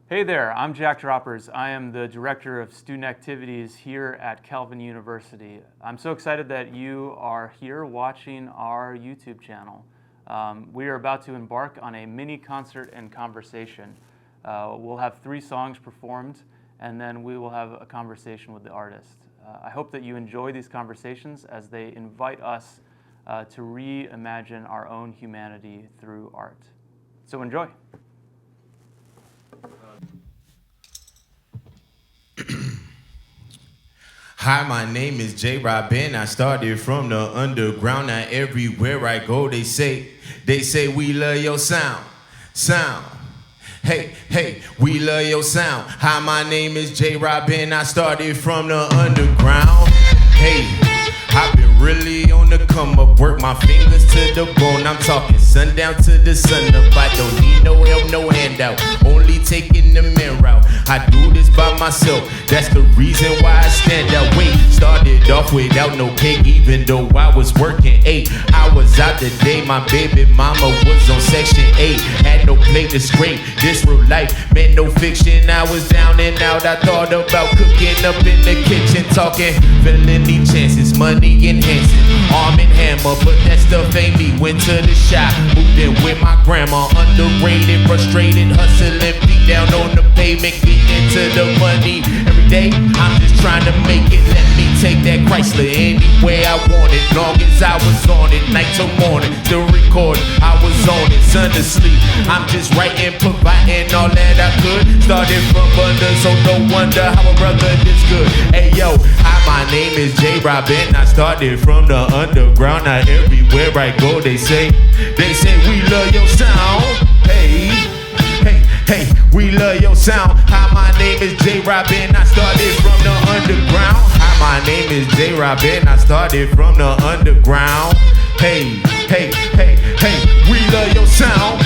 Hey there, I'm Jack Droppers. I am the Director of Student Activities here at Calvin University. I'm so excited that you are here watching our YouTube channel. We are about to embark on a mini concert and conversation. We'll have 3 songs performed, and then we will have a conversation with the artist. I hope that you enjoy these conversations as they invite us to reimagine our own humanity through art. So enjoy. Hi, my name is J.RoB and I started from the underground. Now everywhere I go, they say we love your sound. Hey, we love your sound. Hi, my name is J.RoB and I started from the underground. Hey, I've been really on the come up, work my fingers to the bone. I'm talking sundown to the sun up. I don't need no help, no handout, only taking the man route. I do this by myself, that's the reason why I stand out. Wait, started off without no cake, even though I was working 8 hours out the day. My baby mama was on section 8, had no plate to scrape. This real life, man, no fiction. I was down and out, I thought about cooking up in the kitchen, talking felony chances, money enhancing, arm and hammer, but that stuff ain't me. Went to the shop, moved in with my grandma, underrated, frustrated, hustling, beat down on the pavement, into the money every day. I'm just trying to make it. Let me take that Chrysler anywhere I want it. Long as I was on it, night till morning, still recording. I was on it, son to sleep. I'm just writing, providing all that I could. Started from under, so no wonder how a brother this good. Hey yo, hi, my name is J.RoB and I started from the underground. Now everywhere I go, they say we love your sound. Hey, we love your sound. Hi, my name is J.RoB and I started from the underground. Hi, my name is J.RoB and I started from the underground. Hey, we love your sound.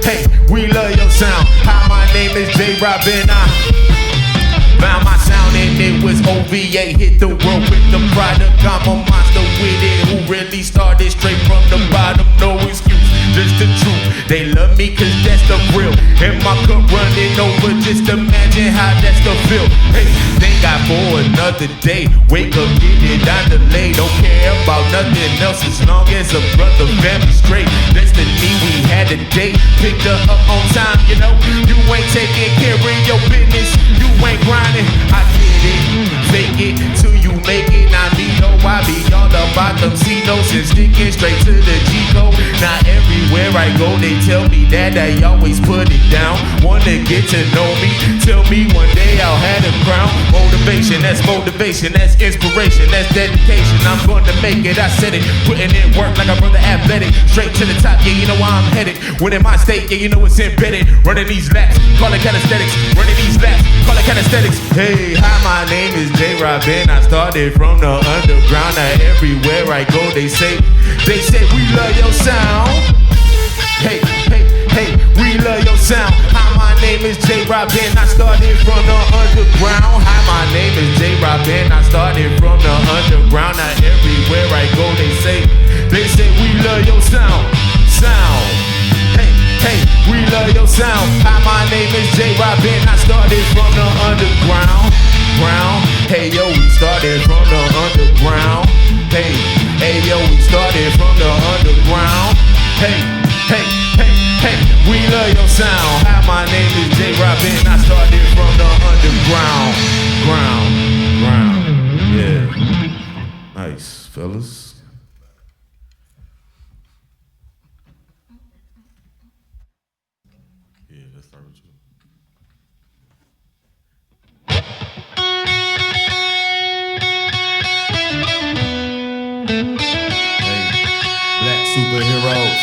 Hey, we love your sound. Hi, my name is J.RoB and I found my sound and it was OVA. Hit the world with the product. I'm a monster with it. Who really started straight from the bottom? No excuse, just the truth. They love me cause that's the real. And my cup running over, just imagine how that's the feel. Hey, thank God for another day. Wake up, get it on the lay. Don't care about nothing else as long as a brother, family straight. Destiny, we had a date. Picked her up on time, you know. You ain't taking care of your business. You ain't grinding. I get it, fake it till you make it. Now me know I be all about them C-notes and sticking straight to the G-code. Now everywhere I go, they tell me that I always put it down. Wanna get to know me, tell me one day I'll have a crown. Motivation, that's inspiration, that's dedication. I'm gonna make it, I said it. Putting in work like a brother athletic. Straight to the top, yeah, you know where I'm headed. Winning my state, yeah, you know it's embedded. Running these laps, call it calisthenics. Running these laps, call it calisthenics. Hey, hi, my name is J.RoB and I started from the underground. Now everywhere I go, they say we love your sound. Hey, we love your sound. Hi, my name is J.RoB and I started from the underground. Hi, my name is J.RoB and I started from the underground. Now everywhere I go, they say we love your sound. Hey, we love your sound. Hi, my name is J.RoB and I started from the underground. Hey yo, we started from the underground. Hey yo, we started from the underground. Hey, we love your sound. Hi, my name is J.RoB and I started from the underground. Yeah. Nice, fellas. Yeah, let's start with you. Black superheroes.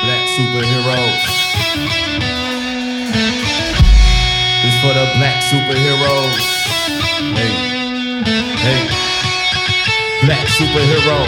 Black superheroes. This for the black superheroes. Hey, black superhero.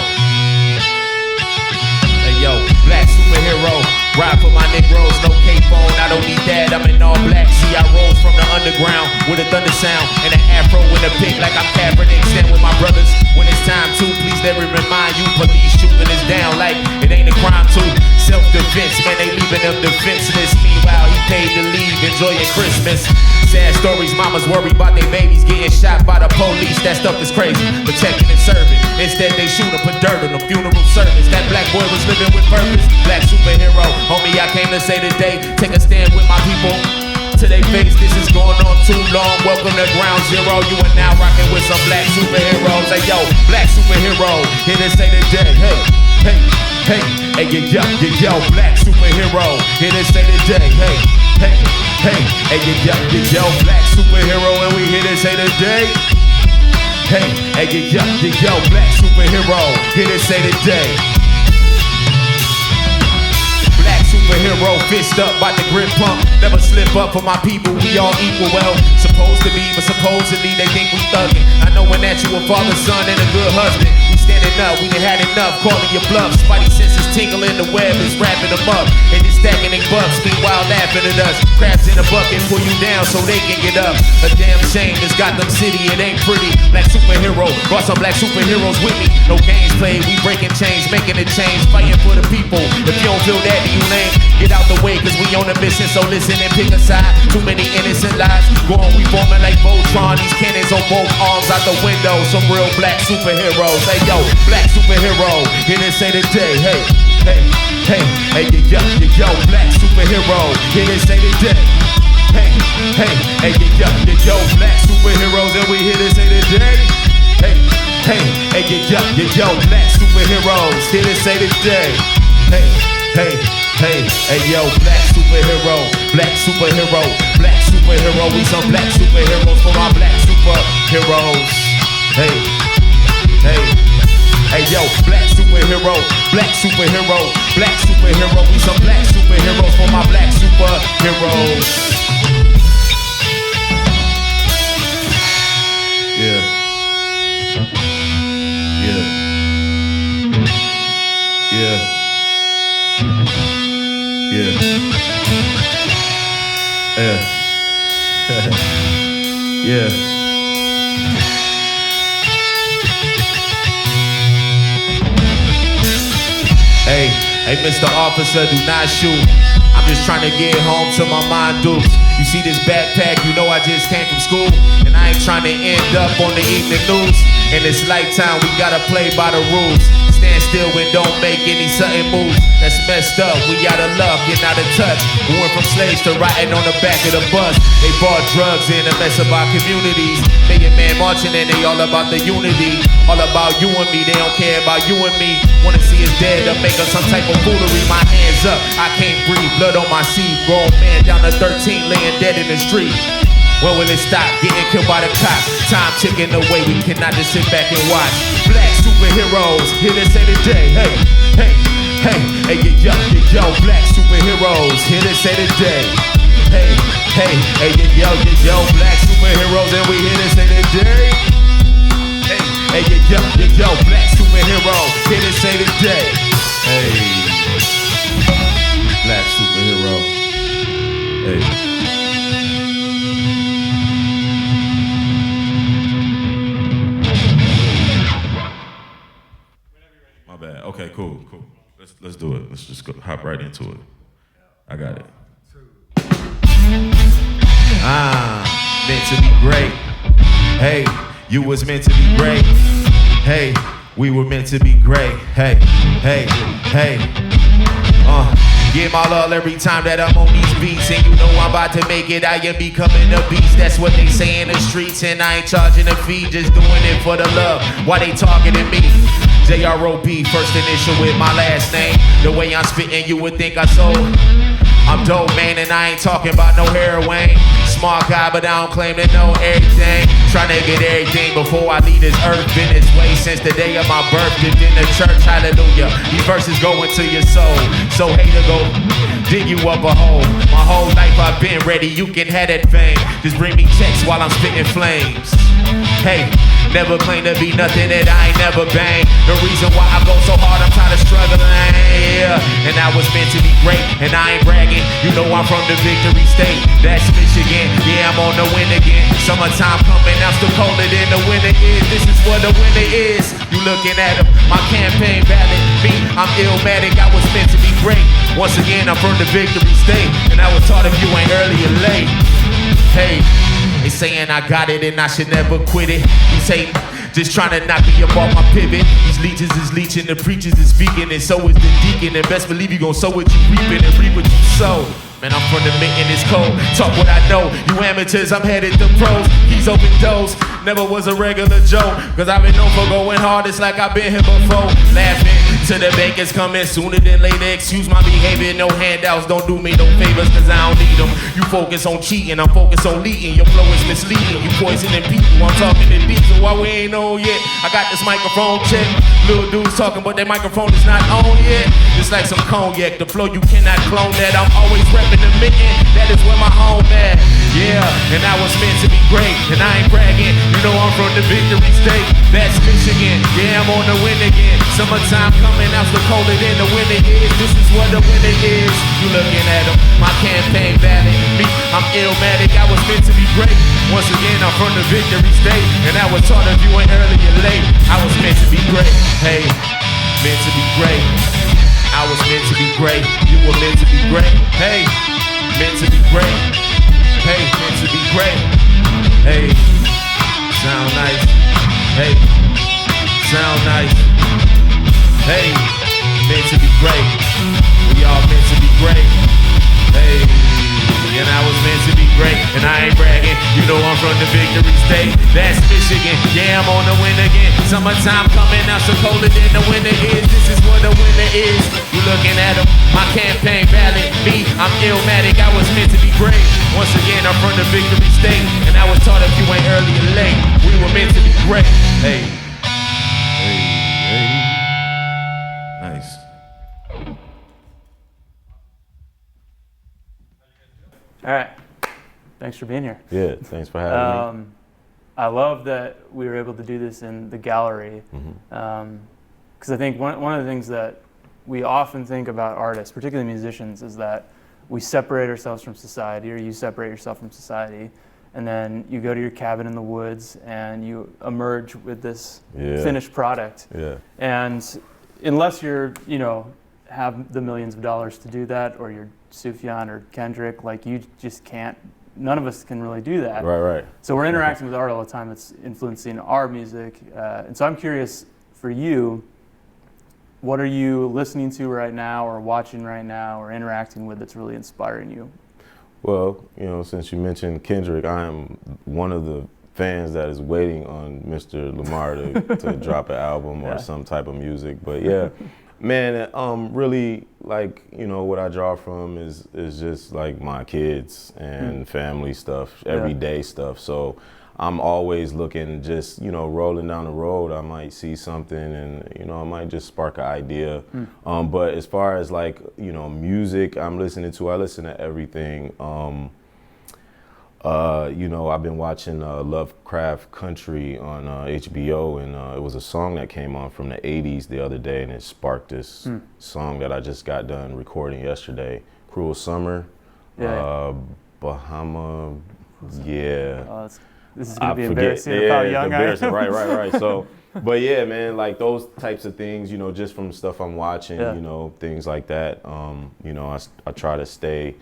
Hey yo, black superhero. Ride for my Negroes, no cape on, I don't need that, I'm in all black. See, I rose from the underground with a thunder sound and an afro with a pick like I'm Kaepernick. Stand with my brothers when it's time to. Please let me remind you, police shooting us down like it ain't a crime to. Self-defense, man, they leaving them defenseless. Meanwhile, he paid to leave, enjoying Christmas. Sad stories, mamas worry about their babies getting shot by the police. That stuff is crazy, protecting and serving. Instead they shoot and put dirt on the funeral service. That black boy was living with purpose. Black superhero, homie, I came to say today, take a stand with my people. To they face, this is going on too long. Welcome to Ground Zero. You are now rocking with some black superheroes. Hey yo, black superhero, here to say today. Hey, hey, hey, hey, yo, black superhero, here to say today. Hey, hey, hey, hey, yo, black superhero, and we here to say today. Hey, hey, yo, black superhero, here to say today. Superhero, fist up, bout to grip pump. Never slip up for my people, we all equal. Well, supposed to be, but supposedly they think we thuggin'. I know an actual father, son, and a good husband. We standing up, we done had enough, calling your bluff. Spidey senses tingling, the web is wrapping them up. And just stacking they bucks, meanwhile laughing at us. Crabs in a bucket, pull you down so they can get up. A damn shame, it's Gotham City, it ain't pretty. Black superhero, brought some black superheroes with me. No games played, we breaking chains, making a change, fighting for the people. If you don't feel that, then you lame. Get out the way, cause we on a mission, so listen and pick a side. Too many innocent lives, go on, we forming like Voltron. These cannons on both arms out the window. Some real black superheroes. Hey yo, black superhero, here to say today. Hey, hey, hey, hey, yo, black superhero, here to say today. Hey, hey, hey, yo, black superheroes, and we here to say today. Hey, hey, hey, yo, black superheroes, here to say today. Hey, hey, hey, hey, yo, black superhero, black superhero, black superhero. We some black superheroes for our black superheroes. Hey, hey, hey, yo, black superhero, black superhero, black superhero. We some black superheroes for my black superheroes. Yeah. Yeah. Yeah. Yeah. Yeah. Yeah. Hey, hey, Mr. Officer, do not shoot. I'm just trying to get home to my mind dukes. You see this backpack, you know I just came from school. And I ain't trying to end up on the evening news. In this lifetime, we gotta play by the rules. Stand still and don't make any sudden moves. That's messed up, we out of luck, getting out of touch. We went from slaves to riding on the back of the bus. They brought drugs in to mess up our communities. Million man marching and they all about the unity. All about you and me, they don't care about you and me. Wanna see us dead or make us some type of foolery. My hands up, I can't breathe, blood on my seat. Grown man down to 13 laying dead in the street. When will it stop? Getting killed by the cops. Time ticking away, we cannot just sit back and watch. Black superheroes, here to say today. Hey, hey, hey, hey, yo, black superheroes, here to say today. Hey, hey, hey, yo, black superheroes, and we here to say today. Hey, hey, yo, black superhero, here to say today. Hey, black superhero. Hey. Okay, cool. Let's do it. Let's just go hop right into it. I got it. Meant to be great. Hey, you was meant to be great. Hey, we were meant to be great. Hey, hey, hey. Give my all every time that I'm on these beats. And you know I'm about to make it, I am becoming a beast. That's what they say in the streets. And I ain't charging a fee, just doing it for the love. Why they targeting me? J.RoB, first initial with my last name. The way I'm spitting, you would think I sold. I'm dope, man, and I ain't talking about no heroin. Smart guy, but I don't claim to know everything. Trying to get everything before I leave this earth. Been this way since the day of my birth. Lived in the church, hallelujah. These verses go into your soul. So hate to go dig you up a hole. My whole life I've been ready, you can have that fame. Just bring me checks while I'm spitting flames. Hey, Never claim to be nothing that I ain't never banged. The reason why I go so hard, I'm tired of struggling. Yeah. And I was meant to be great, and I ain't bragging. You know I'm from the victory state, that's Michigan. Yeah, I'm on the win again. Summertime coming, I'm still colder than the winter is. This is what the winter is. You looking at him, my campaign ballot. Me, I'm illmatic, I was meant to be great. Once again, I'm from the victory state, and I was taught if you ain't early or late. Hey, they saying I got it and I should never quit it. These hating, just trying to knock me up off my pivot. These leeches is leeching, the preachers is speaking, and so is the deacon. And best believe you gon' sow what you reaping and reap what you sow. Man, I'm from the mitten, it's cold. Talk what I know. You amateurs, I'm headed to pros. Keys open doors. Never was a regular Joe. Cause I've been known for going hard. It's like I've been here before. Laughing till the bankers coming sooner than later. Excuse my behavior. No handouts. Don't do me no favors cause I don't need them. You focus on cheating. I'm focused on leading. Your flow is misleading. You poisoning people. I'm talking to beats. So why we ain't on yet? I got this microphone check. Little dudes talking but their microphone is not on yet. It's like some cognac. The flow you cannot clone that. I'm always repping the mitten, that is where my home at. Yeah, and I was meant to be great, and I ain't bragging. You know I'm from the victory state, that's Michigan. Yeah, I'm on the win again. Summertime coming, I'm still colder than the winter is. This is what the winter is. You looking at them, my campaign ballot. Me, I'm illmatic, I was meant to be great. Once again, I'm from the victory state, and I was taught if you ain't early or late. I was meant to be great. Hey, meant to be great. I was meant to be great. You were meant to be great. Hey, meant to be great. Hey, meant to be great. Hey, sound nice. Hey, sound nice. Hey, meant to be great. We all meant to be great. Hey, and I was meant to be great, and I ain't bragging. You know I'm from the victory state, that's Michigan. Yeah, I'm on the win again. Summertime coming, I'm so colder than the winter is. This is what the winter is. You looking at them, my campaign ballot. Me, I'm illmatic, I was meant to be great. Once again, I'm from the victory state, and I was taught if you ain't early or late, we were meant to be great. Hey, hey, hey. Nice. All right. Thanks for being here. Yeah, thanks for having me. I love that we were able to do this in the gallery because I think one of the things that we often think about artists, particularly musicians, is that we separate ourselves from society, or you separate yourself from society, and then you go to your cabin in the woods and you emerge with this finished product. Yeah. And unless you're, have the millions of dollars to do that, or you're Sufjan or Kendrick, like you just can't, none of us can really do that. Right. So we're interacting with art all the time that's influencing our music. And so I'm curious for you, what are you listening to right now or watching right now or interacting with that's really inspiring you? Well, since you mentioned Kendrick, I am one of the fans that is waiting on Mr. Lamar to drop an album or some type of music. But yeah, man, really, like, what I draw from is just like my kids and family stuff, everyday stuff. So I'm always looking, just, rolling down the road, I might see something and, I might just spark an idea. But as far as like, music I listen to everything. I've been watching Lovecraft Country on HBO, and it was a song that came on from the 80s the other day, and it sparked this song that I just got done recording yesterday, Cruel Summer, Bahama, this is going to be embarrassing how young I am. Right. So, but yeah, man, like those types of things, just from the stuff I'm watching, things like that, I try to stay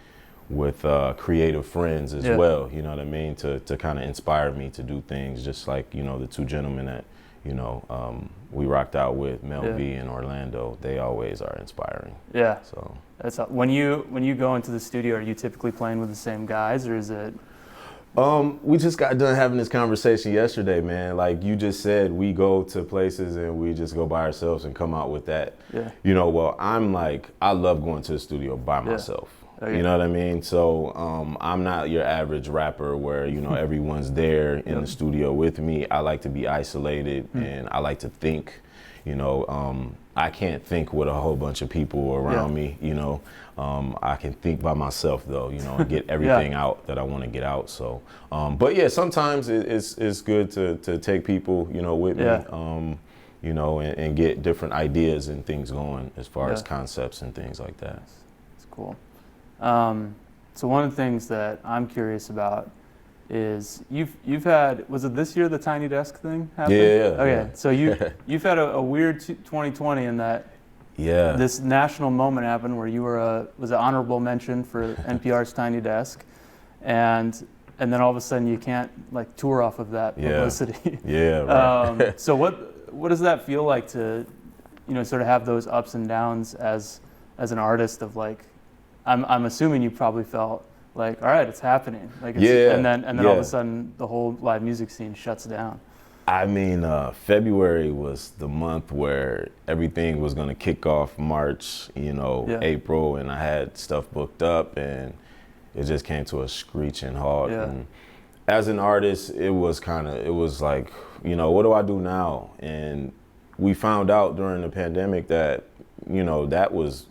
with creative friends as well, you know what I mean, to kind of inspire me to do things, just like, the two gentlemen that, we rocked out with, Mel V and Orlando, they always are inspiring. Yeah. So that's when you go into the studio, are you typically playing with the same guys, or is it? We just got done having this conversation yesterday, man. Like you just said, we go to places and we just go by ourselves and come out with that. Yeah. Well, I'm like, I love going to the studio by myself. Okay. You know what I mean? So I'm not your average rapper where, everyone's there in the studio with me. I like to be isolated and I like to think, I I can't think with a whole bunch of people around me, you know. I can think by myself though, you know, and get everything out that I want to get out. So, but yeah, sometimes it's good to take people, you know, with me, you know, and get different ideas and things going as far as concepts and things like that. That's cool. So one of the things that I'm curious about is you've had, was it this year the Tiny Desk thing happened? Yeah. Okay, so you've had a weird 2020 in that this national moment happened where you were was an honorable mention for NPR's Tiny Desk, and then all of a sudden you can't like tour off of that publicity. Right. So what does that feel like to, you know, sort of have those ups and downs as an artist of like, I'm assuming you probably felt like, all right, it's happening. Like and then all of a sudden the whole live music scene shuts down. I mean, February was the month where everything was going to kick off. March, you know, April, and I had stuff booked up, and it just came to a screeching halt. And as an artist, it was like, you know, what do I do now? And we found out during the pandemic that, you know, that was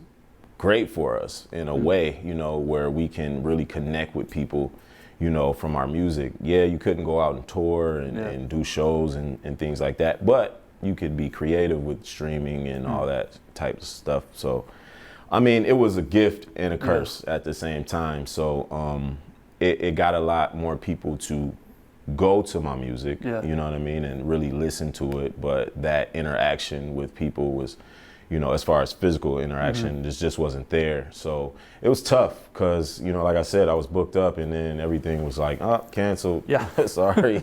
great for us in a way, you know, where we can really connect with people, you know, from our music. Yeah, you couldn't go out and tour and do shows and things like that, but you could be creative with streaming and all that type of stuff. So, I mean, it was a gift and a curse at the same time. So it got a lot more people to go to my music, you know what I mean, and really listen to it. But that interaction with people was, you know, as far as physical interaction, just wasn't there. So it was tough because, you know, like I said, I was booked up and then everything was like, oh, canceled. Yeah. Sorry.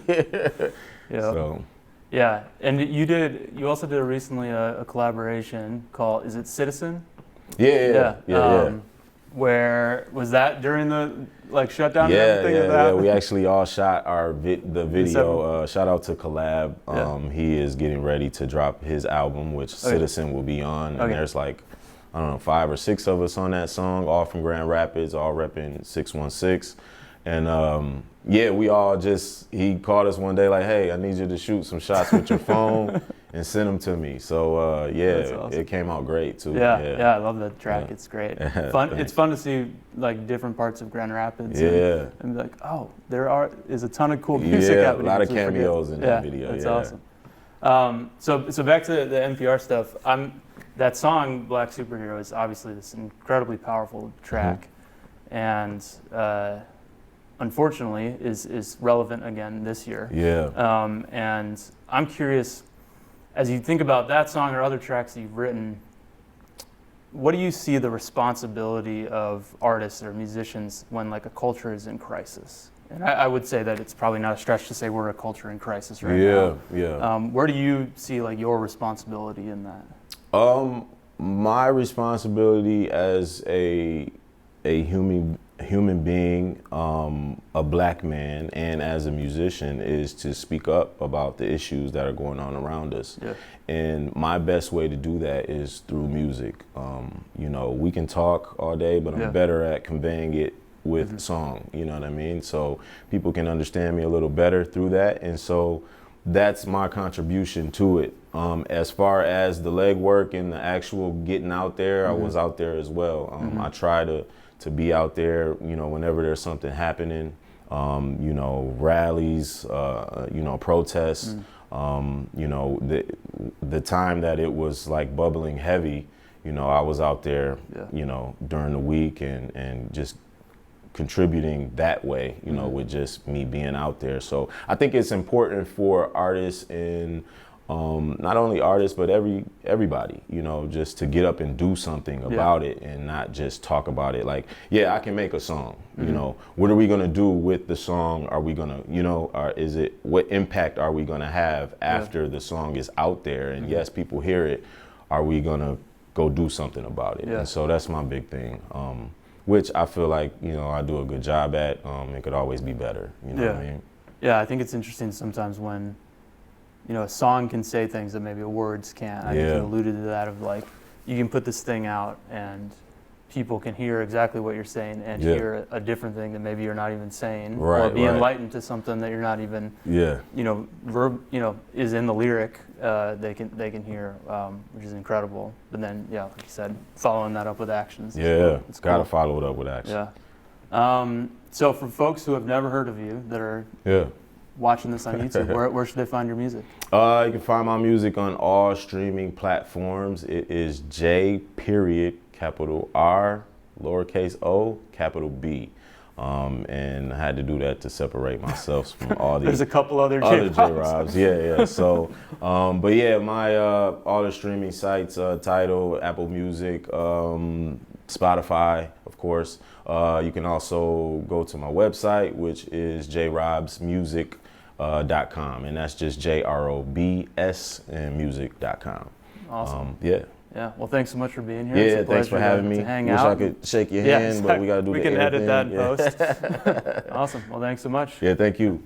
So. Yeah, and you also did recently a collaboration called, is it Citizen? Yeah. Where, was that during the like shutdown and everything? Yeah, we actually all shot the video. Shout out to Collab. He is getting ready to drop his album, which Citizen will be on. And there's like, I don't know, 5 or 6 of us on that song, all from Grand Rapids, all repping 616. And we all he called us one day like, hey, I need you to shoot some shots with your phone and send them to me. So awesome. It came out great too. Yeah, I love that track. It's great. It's fun to see like different parts of Grand Rapids. And be like, oh, is a ton of cool music happening. A lot of cameos in that video. That's awesome. So back to the NPR stuff. That song Black Superhero is obviously this incredibly powerful track, and unfortunately is relevant again this year. And I'm curious, as you think about that song or other tracks that you've written, what do you see the responsibility of artists or musicians when like a culture is in crisis? And I would say that it's probably not a stretch to say we're a culture in crisis right now. Where do you see like your responsibility in that? My responsibility as a human being, a black man, and as a musician is to speak up about the issues that are going on around us. And my best way to do that is through music. You know, we can talk all day, but I'm better at conveying it with song, you know what I mean? So people can understand me a little better through that. And so that's my contribution to it. As far as the legwork and the actual getting out there, I was out there as well. I try to be out there, you know, whenever there's something happening, you know, rallies, you know, protests, you know, the time that it was like bubbling heavy, you know, I was out there, you know, during the week and just contributing that way, you know, with just me being out there. So I think it's important for artists and not only artists, but everybody, you know, just to get up and do something about it and not just talk about it. Like, yeah, I can make a song, you know, what are we going to do with the song? Are we going to, you know, what impact are we going to have after the song is out there? And yes, people hear it. Are we going to go do something about it? And so that's my big thing. Which I feel like, you know, I do a good job at. It could always be better, you know what I mean? Yeah, I think it's interesting sometimes when, you know, a song can say things that maybe words can't. I think you alluded to that of like, you can put this thing out and people can hear exactly what you're saying and Yeah. hear a different thing that maybe you're not even saying, Right, or be right. enlightened to something that you're not even, Yeah. is in the lyric. They can hear, which is incredible. But then, yeah, like you said, following that up with actions. Yeah. It's Gotta cool. follow it up with action. Yeah. So for folks who have never heard of you that are Yeah. watching this on YouTube, where should they find your music? You can find my music on all streaming platforms. It is J capital R, lowercase o, capital B. And I had to do that to separate myself from all these There's a couple other other J.RoBs. J.RoBs. Yeah. So, but yeah, my all the streaming sites, Tidal, Apple Music, Spotify, of course. You can also go to my website, which is jrobsmusic.com, and that's just JROBS and music.com. Awesome. Yeah. Yeah. Well, thanks so much for being here. It's Yeah, a thanks for pleasure having me. to hang Wish out. I could shake your Yeah, hand, but we gotta do we the can air edit thing. that in Yeah. post. Awesome. Well, thanks so much. Yeah, thank you.